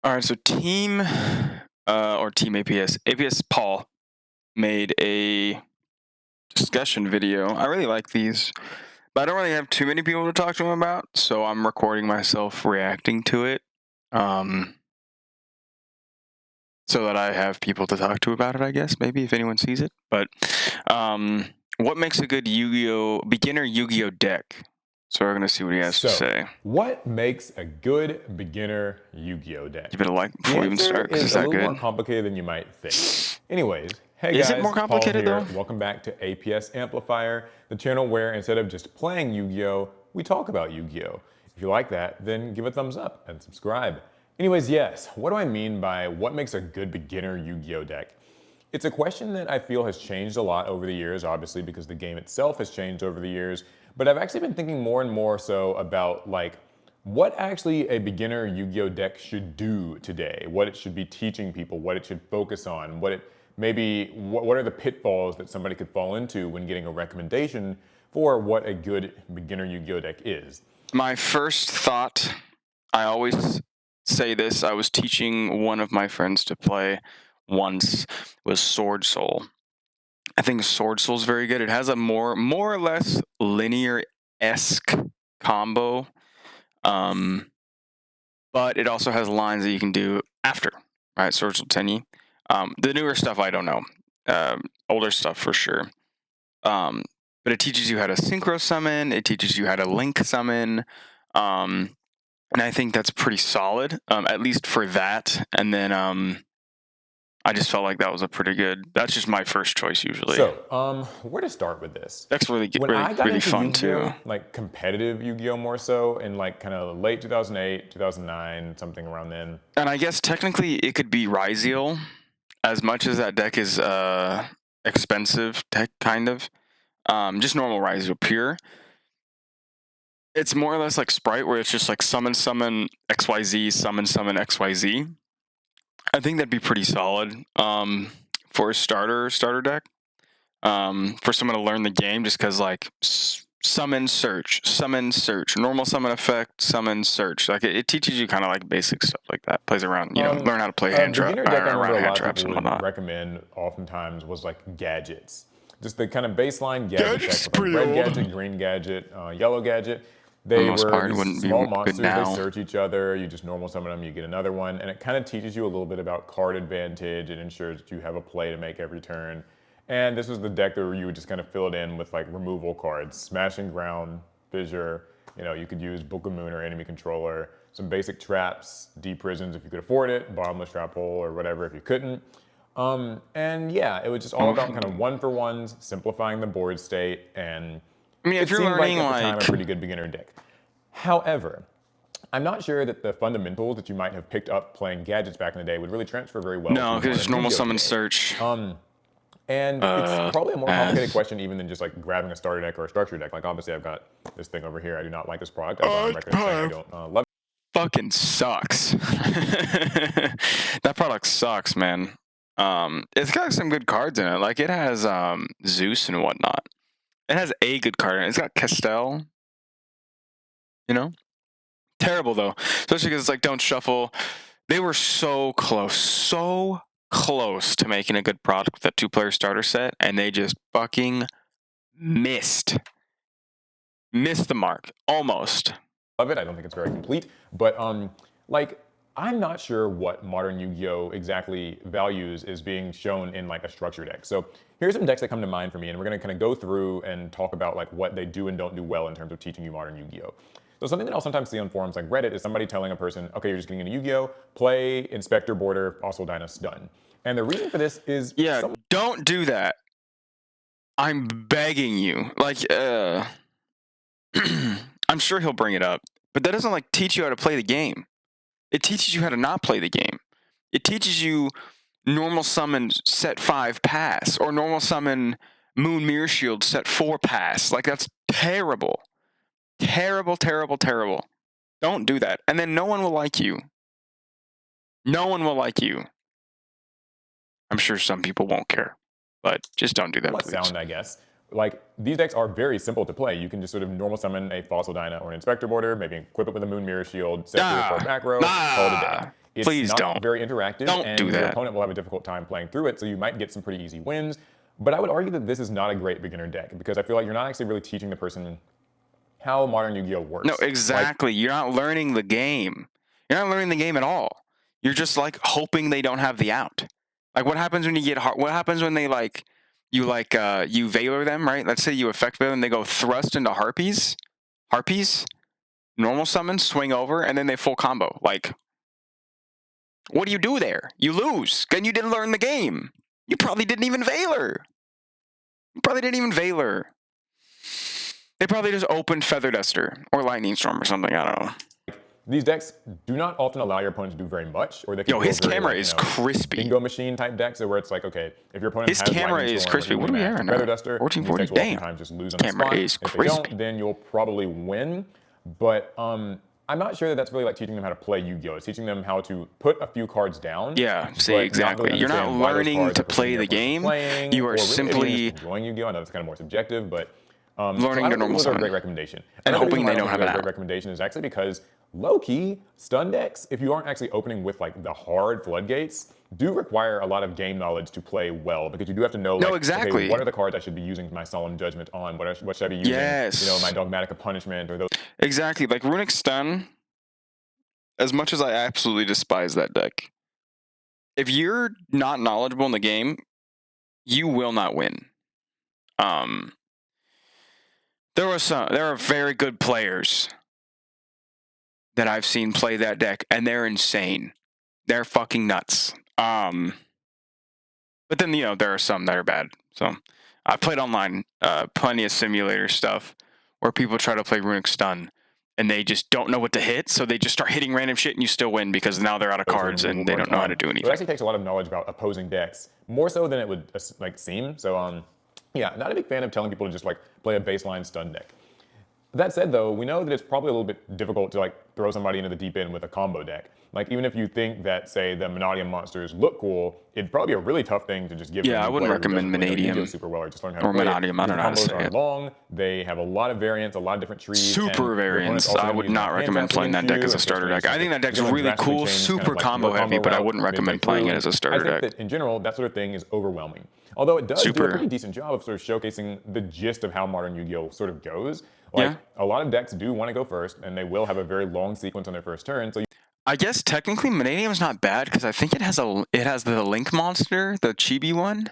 All right, so Team APS Paul made a discussion video. I really like these, but I don't really have too many people to talk to them about, so I'm recording myself reacting to it, um, so that I have people to talk to about it, I guess, maybe if anyone sees it. But what makes a good beginner Yu-Gi-Oh deck? So we're gonna see what he has to So, say. what makes a good beginner Yu-Gi-Oh deck? Give it a like The before we even answer start, because is it's a that little more good. complicated than you might think. Anyways, hey Is it more guys, Paul complicated here. though? Welcome back to APS Amplifier, the channel where instead of just playing Yu-Gi-Oh, we talk about Yu-Gi-Oh. If you like that, then give a thumbs up and subscribe. Anyways, yes, what do I mean by what makes a good beginner Yu-Gi-Oh deck? It's a question that I feel has changed a lot over the years, obviously, because the game itself has changed over the years. But I've actually been thinking more and more so about what actually a beginner Yu-Gi-Oh deck should do today, what it should be teaching people, what it should focus on, what are the pitfalls that somebody could fall into when getting a recommendation for what a good beginner Yu-Gi-Oh deck is. My first thought, I always say this, I was teaching one of my friends to play once, was Sword Soul. I think Sword Soul is very good. It has a more or less linear-esque combo, but it also has lines that you can do after, right? Sword Soul Tenyi. The newer stuff, I don't know. Older stuff for sure. But it teaches you how to synchro summon. It teaches you how to link summon. And I think that's pretty solid, at least for that. And then I just felt like that was a pretty good. That's just my first choice usually. So, where to start with this? That's really When I got really into fun too. Yu-Gi-Oh, like competitive Yu-Gi-Oh more so, in like kind of late 2008, 2009, something around then. And I guess technically it could be Ryziel, as much as that deck is expensive, tech kind of. Just normal Ryziel pure. It's more or less like Sprite, where it's just like summon XYZ, summon XYZ. I think that'd be pretty solid for a starter deck. For someone to learn the game, just because like summon, search, normal summon effect, summon, search. Like it teaches you kind of like basic stuff like that. Plays around, learn how to play A beginner deck I remember around a hand lot of traps people and would whatnot. recommend oftentimes was like gadgets. Just the kind of baseline gadget Gadget's deck with pretty like red old. gadget, green gadget, yellow gadget. For the They most were part, it these wouldn't be small good monsters, they now. search each other, you just normal summon them, you get another one, and it kind of teaches you a little bit about card advantage. It ensures that you have a play to make every turn. And this was the deck where you would just kind of fill it in with like removal cards, Smashing Ground, Fissure, you could use Book of Moon or Enemy Controller, some basic traps, deep prisons if you could afford it, bottomless trap hole or whatever if you couldn't. And yeah, it was just all about kind of one-for-ones, simplifying the board state, and I mean, if it you're seemed like learning at the time like a pretty good beginner deck. However, I'm not sure that the fundamentals that you might have picked up playing gadgets back in the day would really transfer very well no, to because it's modern normal Yu-Gi-Oh summon today. search. And it's probably a more complicated Pass. question even than just like grabbing a starter deck or a structure deck. Like obviously I've got this thing over here. I do not like this product. I've gone on record saying I don't love it. Fucking sucks. That product sucks, man. It's got some good cards in it. Like it has Zeus and whatnot. It has a good card in it. It's got Castell. Terrible though, especially because it's like don't shuffle. They were so close to making a good product with that 2-player starter set, and they just fucking missed the mark almost. Love it. I don't think it's very complete, but like I'm not sure what modern Yu-Gi-Oh exactly values is being shown in like a structure deck. So here's some decks that come to mind for me, and we're gonna kind of go through and talk about like what they do and don't do well in terms of teaching you modern Yu-Gi-Oh. So something that I'll sometimes see on forums like Reddit is somebody telling a person, okay, you're just getting into Yu-Gi-Oh, play Inspector Border, Fossil Dynast, done. And the reason for this is don't do that. I'm begging you. Like, I'm sure he'll bring it up, but that doesn't like teach you how to play the game. It teaches you how to not play the game. It teaches you normal summon set 5 pass, or normal summon Moon Mirror Shield set 4 pass. Like that's terrible. Terrible. Don't do that. And then no one will like you. No one will like you. I'm sure some people won't care, but just don't do that, please. sound, I guess. Like, these decks are very simple to play. You can just sort of normal summon a Fossil Dyna or an Inspector Border, maybe equip it with a Moon Mirror Shield, set 3 or 4 back row, call it a day. It's Please not don't. very interactive, Don't do and your that. opponent will have a difficult time playing through it, so you might get some pretty easy wins. But I would argue that this is not a great beginner deck because I feel like you're not actually really teaching the person how modern Yu-Gi-Oh No, works. Like, exactly. You're not learning the game. You're not learning the game at all. You're just like hoping they don't have the out. Like what happens when you get hard? What happens when they you Valor them, right? Let's say you effect Valor and they go thrust into harpies, normal summon, swing over, and then they full combo. Like, what do you do there? You lose. Then you didn't learn the game. You probably didn't even Valor. They probably just opened Feather Duster or Lightning Storm or something. I don't know. these decks do not often allow your opponent to do very much, or they can Yo, go his very, camera like, is crispy. bingo machine type decks, where it's like, okay, if your opponent His has camera Lightning is Storm crispy. or What do we Evenly have Matched right Feather now? Duster, these 1440. decks will Damn. oftentimes just lose on the Camera spot. is If they crispy. don't, then you'll probably win. But I'm not sure that that's really like teaching them how to play Yu-Gi-Oh! It's teaching them how to put a few cards down. Yeah, see, but exactly. Not really You're not understand why those learning cards to are pushing play their the opponent from game. playing, You are or really simply just enjoying Yu-Gi-Oh! I know that's kind of more subjective, but so I learning to don't think normal those are a summon great recommendation. and Another hoping reason why they I don't think have they're an a great out. recommendation is actually because low-key stun decks, if you aren't actually opening with like the hard floodgates, do require a lot of game knowledge to play well, because you do have to know, No, like, okay, exactly. what are the cards I should be using my Solemn Judgment on? What should I be using? Yes. You know, my Dogmatic Punishment or those. Exactly. Like Runic Stun, as much as I absolutely despise that deck, if you're not knowledgeable in the game, you will not win. There are very good players that I've seen play that deck, and they're insane. They're fucking nuts. But then there are some that are bad. So I played online, plenty of simulator stuff where people try to play Runic Stun and they just don't know what to hit, so they just start hitting random shit and you still win because now they're out of cards and they don't know how to do So it anything. actually takes a lot of knowledge about opposing decks, more so than it would like seem. So yeah, not a big fan of telling people to just like play a baseline stun deck. That said, though, we know that it's probably a little bit difficult to like throw somebody into the deep end with a combo deck. Like, even if you think that, say, the Manadium monsters look cool, it'd probably be a really tough thing to just give them Yeah, a I new wouldn't player who recommend doesn't really know Manadium Yu-Gi-Oh! Super well or just learn how to or play it. Manadium. I don't know how to Combos say are it. long, they have a lot of variants, a lot of different trees. Super and variants. I would not recommend playing that deck as a starter deck. I think that deck's really cool, super combo heavy, but I wouldn't recommend playing it as a starter deck. I think that in general, that sort of thing is overwhelming. Although it does do a Super. pretty decent job of sort of showcasing the gist of how modern Yu-Gi-Oh! Sort of goes. Like, a lot of decks do want to go first, and they will have a very long sequence on their first turn. So I guess technically Manadium's not bad because I think it has the Link monster, the Chibi one.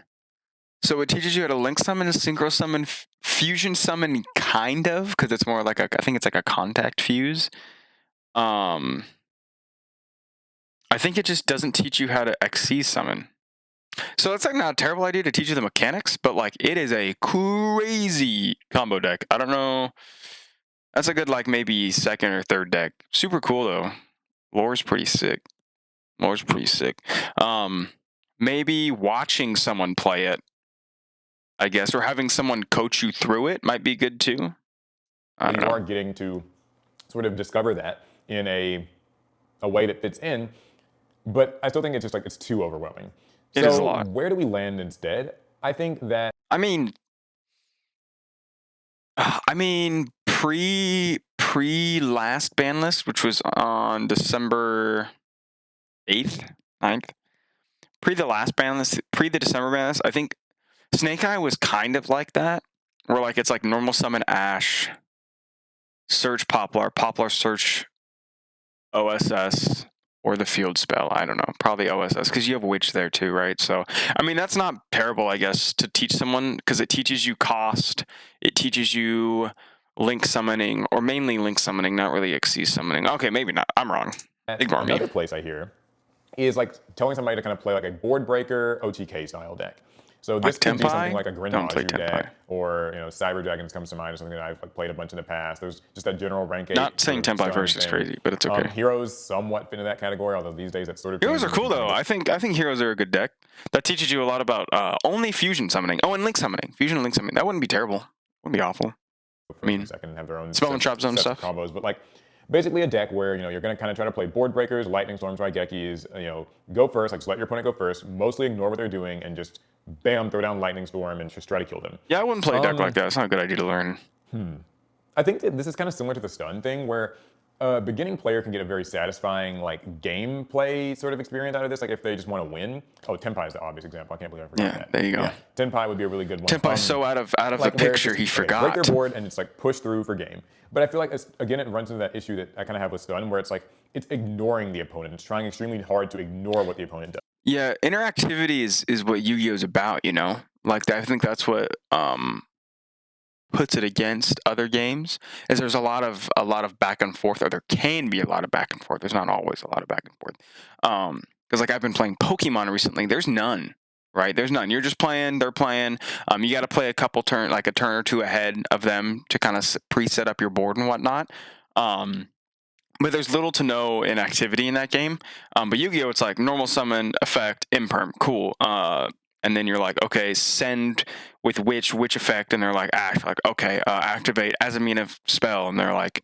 So it teaches you how to Link summon, Synchro summon, Fusion summon, kind of, because it's more like I think it's like a contact fuse. I think it just doesn't teach you how to XC summon. So it's like not a terrible idea to teach you the mechanics, but like it is a crazy combo deck. I don't know. That's a good like maybe second or third deck. Super cool though. Lore's pretty sick. Maybe watching someone play it, I guess, or having someone coach you through it might be good too. I don't know. You are getting to sort of discover that in a way that fits in, but I still think it's just like it's too overwhelming. It is a lot. Where do we land instead? I think that I mean, pre last ban list, which was on December 8th, 9th, pre the last ban list, pre the December ban list, I think Snake Eye was kind of like that, where like it's like normal summon Ash, search Poplar, search OSS, or the field spell. I don't know, probably OSS, because you have Witch there too, right? So, I mean, that's not terrible, I guess, to teach someone, because it teaches you cost, it teaches you link summoning, or mainly link summoning, not really XC summoning. Okay, maybe not. I'm wrong. Ignore me. Another place I hear is like telling somebody to kind of play like a board breaker OTK style deck. So this Like could be Tempai? something like a Don't play Grenmaju Tempai. deck, or Cyber Dragons comes to mind, or something that I've like played a bunch in the past. There's just that general rank 8. Not saying sort of Tempai first is thing. crazy, but it's okay. Heroes somewhat fit into that category, although these days that's sort of Heroes are changing. cool though. I think Heroes are a good deck. That teaches you a lot about only fusion summoning. Oh, and link summoning. Fusion and link summoning. That wouldn't be terrible. Wouldn't be awful. I mean, second have their own spell and trap zone sets of stuff. combos, but like basically a deck where you're going to kind of try to play board breakers, lightning storms, Raigekis, go first, like just let your opponent go first, mostly ignore what they're doing, and just bam, throw down lightning storm and just try to kill them. Yeah, I wouldn't play a deck like that. It's not a good idea to learn. I think that this is kind of similar to the stun thing, where a beginning player can get a very satisfying like gameplay sort of experience out of this. Like if they just want to win. Oh, Tenpai is the obvious example. I can't believe I forgot Yeah, that. there you go. Yeah, Tenpai would be a really good one. Tenpai's so out of the Like where it's picture, just he okay, break their forgot. board and it's like push through for game. But I feel like again it runs into that issue that I kind of have with Stun, where it's like it's ignoring the opponent. It's trying extremely hard to ignore what the opponent does. Yeah, interactivity is what Yu-Gi-Oh is about, you know? Like I think that's what puts it against other games is there's a lot of back and forth, or there can be a lot of back and forth. There's not always a lot of back and forth. Because like I've been playing Pokemon recently, there's none. Right? There's none. You're just playing, they're playing. You got to play a turn or two ahead of them to kind of pre-set up your board and whatnot. But there's little to no inactivity in that game. But Yu-Gi-Oh, it's like normal summon, effect, imperm, cool. And then you're like, okay, send with which effect, and they're like act, like okay, activate as a mean of spell, and they're like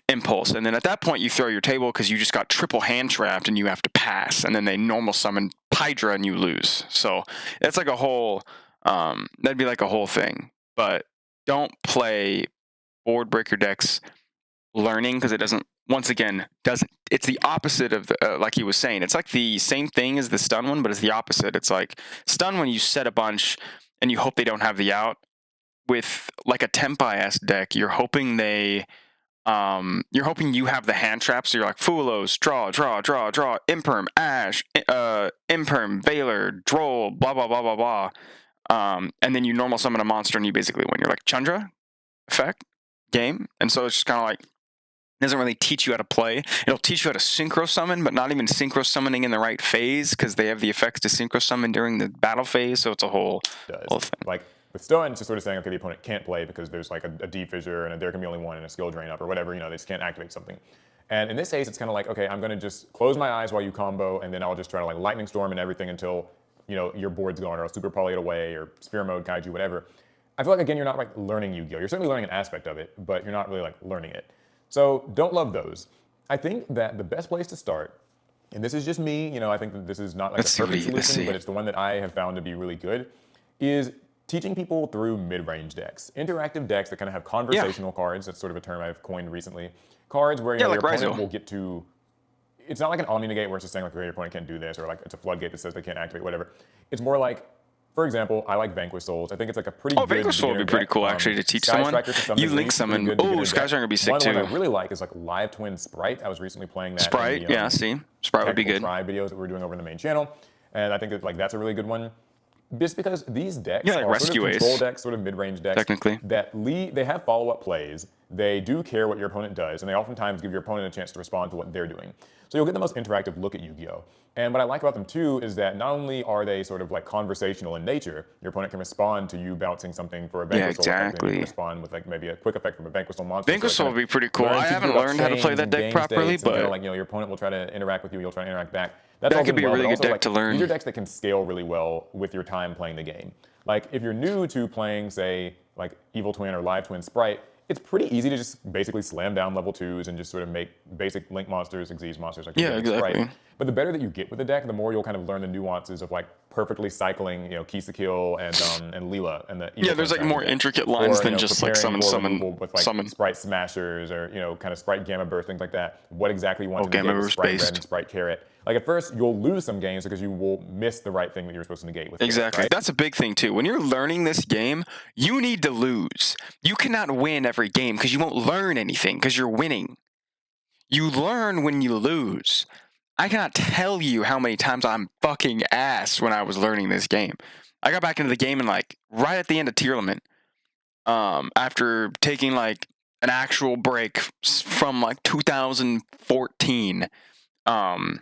impulse, and then at that point you throw your table because you just got triple hand trapped and you have to pass, and then they normal summon Hydra and you lose. So it's like a whole, that'd be like a whole thing. But don't play board breaker decks learning, because it doesn't, once again, it's the opposite of the like he was saying, it's like the same thing as the stun one, but it's the opposite. It's like stun when you set a bunch and you hope they don't have the out. With like a Tempai-esque deck, you're hoping you have the hand traps, so you're like Fulos, draw, imperm, ash, imperm, Valor, droll, blah blah blah blah blah. And then you normal summon a monster and you basically win. You're like Chandra effect game. And so it's just kind of like, doesn't really teach you how to play. It'll teach you how to synchro summon, but not even synchro summoning in the right phase, because they have the effects to synchro summon during the battle phase. So it's a whole thing. Like with Stun, it's just sort of saying, okay, the opponent can't play because there's like a deep fissure and there can be only one and a skill drain up or whatever, you know, they just can't activate something. And in this case, it's kind of like, okay, I'm going to just close my eyes while you combo, and then I'll just try to like lightning storm and everything until, you know, your board's gone, or I'll super poly it away, or sphere mode, kaiju, whatever. I feel like, again, you're not like learning Yu-Gi-Oh! You're certainly learning an aspect of it, but you're not really like learning it. So don't love those. I think that the best place to start, and this is just me, you know, I think that this is not like a perfect solution, but it's the one that I have found to be really good, is teaching people through mid-range decks. Interactive decks that kind of have conversational cards. That's sort of a term I've coined recently. Cards where, you know, like your opponent will get to, it's not like an Omni Negate where it's just saying like, okay, your opponent can't do this, or like it's a floodgate that says they can't activate, whatever. It's more like, for example, I like Vanquish Souls. I think it's like a pretty good Vanquish Soul would be pretty cool actually to teach someone. You link summon. Oh, Sky Striker would be sick too. One I really like is like Live Twin Sprite. I was recently playing that. Sprite, yeah, see, Sprite would be good. Try videos that we're doing over in the main channel, and I think that like that's a really good one. Just because these decks like are Rescue sort of Ace. control decks, sort of mid-range decks, Technically. that they have follow-up plays. They do care what your opponent does, and they oftentimes give your opponent a chance to respond to what they're doing. So you'll get the most interactive look at Yu-Gi-Oh! And what I like about them too is that not only are they sort of like conversational in nature, your opponent can respond to you bouncing something for a Vanquish Soul. Exactly. You can respond with like maybe a quick effect from a Vanquish Soul monster. Vanquish Soul would be pretty cool. I haven't learned how to play that deck properly, but kind of like, you know, your opponent will try to interact with you, you'll try to interact back. That could be a really good deck to learn. These are decks that can scale really well with your time playing the game. Like if you're new to playing, say, like Evil Twin or Live Twin Sprite, it's pretty easy to just basically slam down level 2s and just sort of make basic Link monsters, Xyz monsters like exactly. Sprite. But the better that you get with the deck, the more you'll kind of learn the nuances of like perfectly cycling, you know, Kill and Leela and the Evil there's like more intricate lines than just like summon with like Sprite Smashers or, you know, kind of Sprite Gamma Burst, things like that. What exactly you want to negate with Sprite Red and Sprite Carrot. Like at first you'll lose some games because you will miss the right thing that you're supposed to negate with. Exactly. Right? That's a big thing too. When you're learning this game, you need to lose. You cannot win every game because you won't learn anything because you're winning. You learn when you lose. I cannot tell you how many times I'm fucking ass when I was learning this game. I got back into the game and like right at the end of tier limit, after taking like an actual break from like 2014, and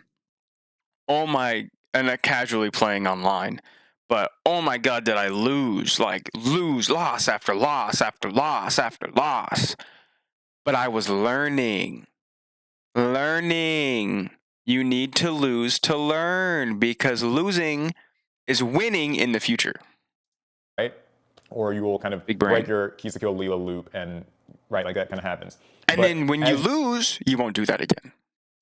casually playing online. But oh my god, did I lose loss after loss after loss after loss. But I was learning. You need to lose to learn, because losing is winning in the future. Right? Or you will kind of break your Kill Leela loop, and right, like that kind of happens. And then when you lose, you won't do that again.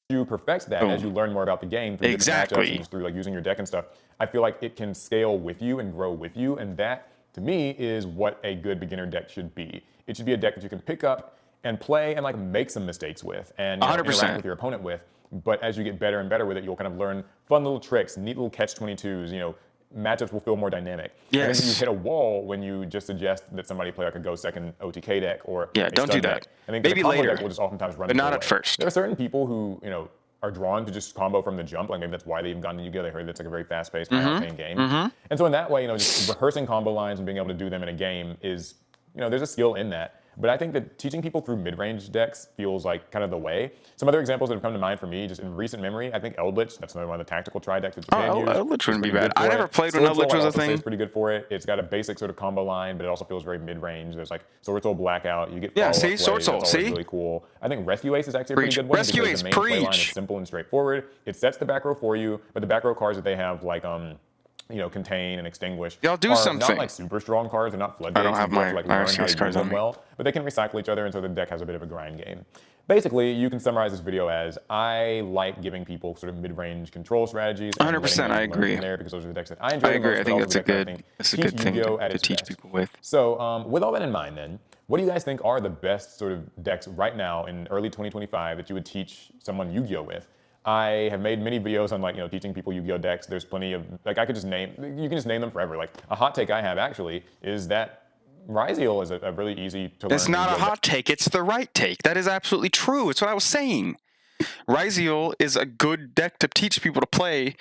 You perfect that as you learn more about the game through different matchups and through like using your deck and stuff. I feel like it can scale with you and grow with you, and that to me is what a good beginner deck should be. It should be a deck that you can pick up and play and like make some mistakes with, and you know, interact 100%. with your opponent with. But as you get better and better with it, you'll kind of learn fun little tricks, neat little catch-22s. You know, matchups will feel more dynamic. I think you Yes. hit a wall when you just suggest that somebody play like a go second OTK deck or Yeah, a don't do stun that. deck. I think that a Maybe combo later, deck will just oftentimes run but people not at away. first. There are certain people who, you know, are drawn to just combo from the jump. Like maybe that's why they even gotten Yu-Gi-Oh! They heard that's like a very fast-paced, high-octane game. And so in that way, you know, just rehearsing combo lines and being able to do them in a game is, you know, there's a skill in that. But I think that teaching people through mid-range decks feels like kind of the way. Some other examples that have come to mind for me, just in recent memory, I think Eldritch, that's another one of the tactical tri decks that Japan used. Eldritch wouldn't be Pretty bad. good I for never it. played when Sword Soul, Eldritch I'd was a also say is thing. pretty good for it. It's got a basic sort of combo line, but it also feels very mid-range. There's like Sword Soul Blackout, you get Yeah, follow-up see? plays, Sword Soul, that's always see? really cool. I think Rescue Ace is actually a pretty Preach. good one Rescue because Ace, the main play line is preach. simple and straightforward. It sets the back row for you, but the back row cards that they have like you know, contain and extinguish Y'all do are something. not like super strong cards. They're not floodgates. I don't have You do have my to like learn how RCS to cards use on them me. well, but they can recycle each other, and so the deck has a bit of a grind game. Basically, you can summarize this video as I like giving people sort of mid-range control strategies and 100%, letting I them learn agree. from there because those are the decks that I enjoy I the agree. most, I but think also that's the a decks that I good, think that's a teach good thing Yu-Gi-Oh! At to its teach best. people with. So with all that in mind then, what do you guys think are the best sort of decks right now in early 2025 that you would teach someone Yu-Gi-Oh! With? I have made many videos on like, you know, teaching people Yu-Gi-Oh! Decks. There's plenty of, like I could just name, you can just name them forever. Like a hot take I have actually is that Ryziel is a really easy to learn It's not a Yu-Gi-Oh! hot take. It's the right take. That is absolutely true. It's what I was saying. Ryziel is a good deck to teach people to play,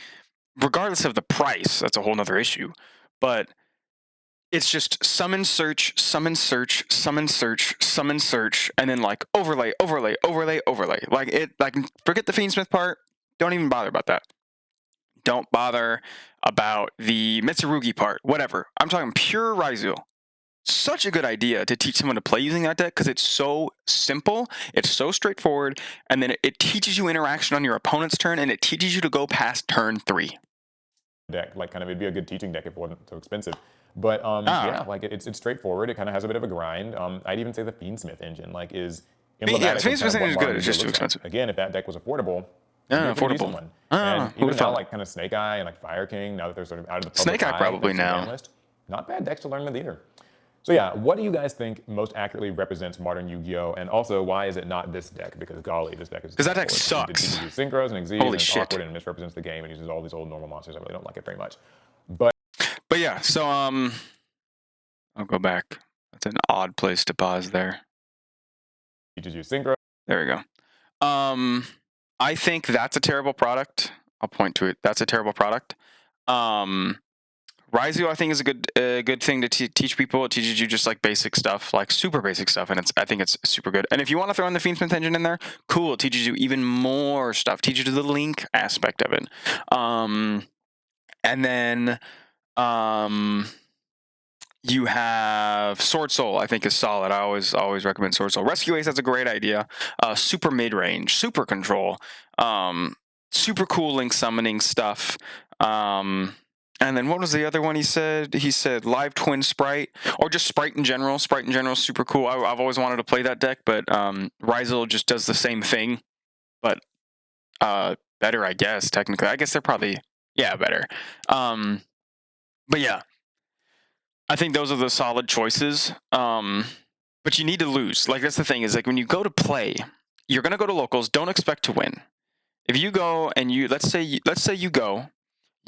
regardless of the price. That's a whole nother issue. But it's just summon, search, summon, search, summon, search, summon, search, and then like overlay, overlay, overlay, overlay. Like it, like forget the Fiendsmith part. Don't even bother about that. Don't bother about the Mitsurugi part. Whatever. I'm talking pure Ryziel. Such a good idea to teach someone to play using that deck because it's so simple, it's so straightforward, and then it teaches you interaction on your opponent's turn, and it teaches you to go past turn 3. Deck, like kind of it'd be a good teaching deck if it wasn't so expensive. But yeah, like it's straightforward. It kind of has a bit of a grind. I'd even say the Fiendsmith engine like is emblematic of Fiendsmith kind of what engine is modern good. It's Yu-Gi-Oh! just too Looks like. expensive. Again, if that deck was affordable, Yeah, it'd be a pretty decent affordable. one. And Who'd even have now, thought? like kind of Snake Eye and like Fire King, now that they're sort of out of the public Snake Eye eye, probably thanks to the now. ban list, not bad decks to learn with either. So yeah, what do you guys think most accurately represents modern Yu-Gi-Oh! And also, why is it not this deck? Because golly, this deck is Because that deck terrible. It sucks. uses synchros and exes, Holy and it's shit. awkward and misrepresents the game and uses all these old normal monsters. I really don't like it very much. But yeah, so I'll go back. That's an odd place to pause there. Teaches you synchro. There we go. I think that's a terrible product. I'll point to it. That's a terrible product. Ryziel, I think, is a good thing to teach people. It teaches you just like basic stuff, like super basic stuff, and I think it's super good. And if you want to throw in the Fiendsmith engine in there, cool. It teaches you even more stuff. Teaches you the link aspect of it. And then you have Sword Soul, I think is solid. I always recommend Sword Soul. Rescue Ace, that's a great idea. Super mid range, super control, super cool link summoning stuff. And then what was the other one he said? He said Live Twin Sprite, or just Sprite in general. Sprite in general is super cool. I've always wanted to play that deck, but Ryziel just does the same thing, but better, I guess, technically. I guess they're probably, better. But yeah, I think those are the solid choices. But you need to lose. Like, that's the thing, is like when you go to play, you're going to go to locals, don't expect to win. If you go and let's say you go,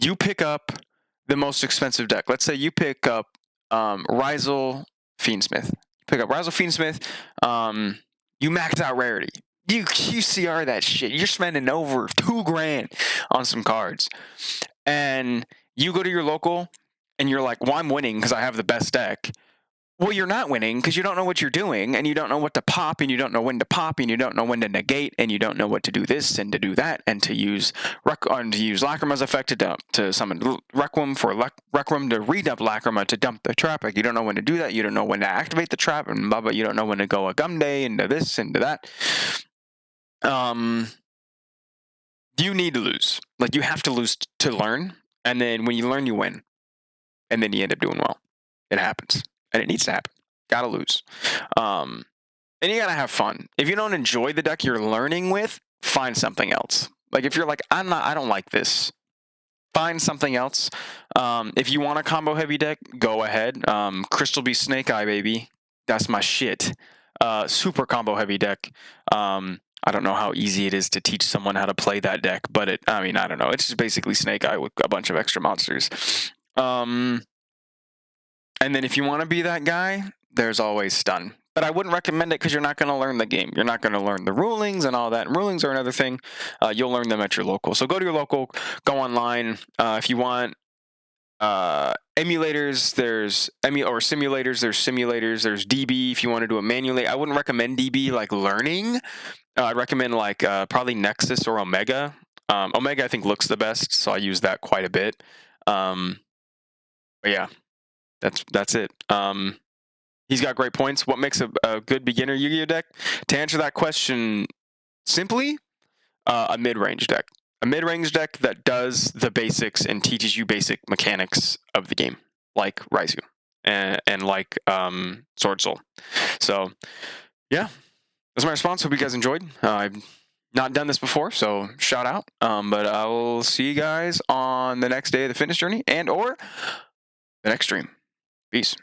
you pick up the most expensive deck. Let's say you pick up Ryziel Fiendsmith. Pick up Ryziel Fiendsmith. You max out rarity. You QCR that shit. You're spending over $2,000 on some cards. And you go to your local and you're like, well, I'm winning because I have the best deck. Well, you're not winning because you don't know what you're doing, and you don't know what to pop, and you don't know when to pop, and you don't know when to negate, and you don't know what to do this and to do that, and to use Lacrima's effect to summon Requiem for Requiem to redump Lacrima to dump the trap. Like, you don't know when to do that. You don't know when to activate the trap, and blah blah. You don't know when to go a gum day into this into that. You need to lose. Like, you have to lose to learn, and then when you learn, you win, and then you end up doing well. It happens. And it needs to happen. Gotta lose. And you gotta have fun. If you don't enjoy the deck you're learning with, find something else. Like, if you're like, I don't like this, find something else. If you want a combo heavy deck, go ahead. Crystal Beast Snake Eye, baby. That's my shit. Super combo heavy deck. I don't know how easy it is to teach someone how to play that deck, but I mean, I don't know. It's just basically Snake Eye with a bunch of extra monsters. And then if you want to be that guy, there's always Stun. But I wouldn't recommend it because you're not going to learn the game. You're not going to learn the rulings and all that. And rulings are another thing. You'll learn them at your local. So go to your local, go online. If you want emulators, there's or simulators, there's DB if you want to do it manually. I wouldn't recommend DB like learning. I'd recommend like probably Nexus or Omega. Omega I think looks the best, so I use that quite a bit. But yeah, that's it. He's got great points. What makes a good beginner Yu-Gi-Oh deck? To answer that question simply, a mid-range deck. A mid-range deck that does the basics and teaches you basic mechanics of the game, like Raizu and like Sword Soul. So, yeah, that's my response. Hope you guys enjoyed. I've not done this before, so shout out. But I will see you guys on the next day of the fitness journey and or the next stream. Peace.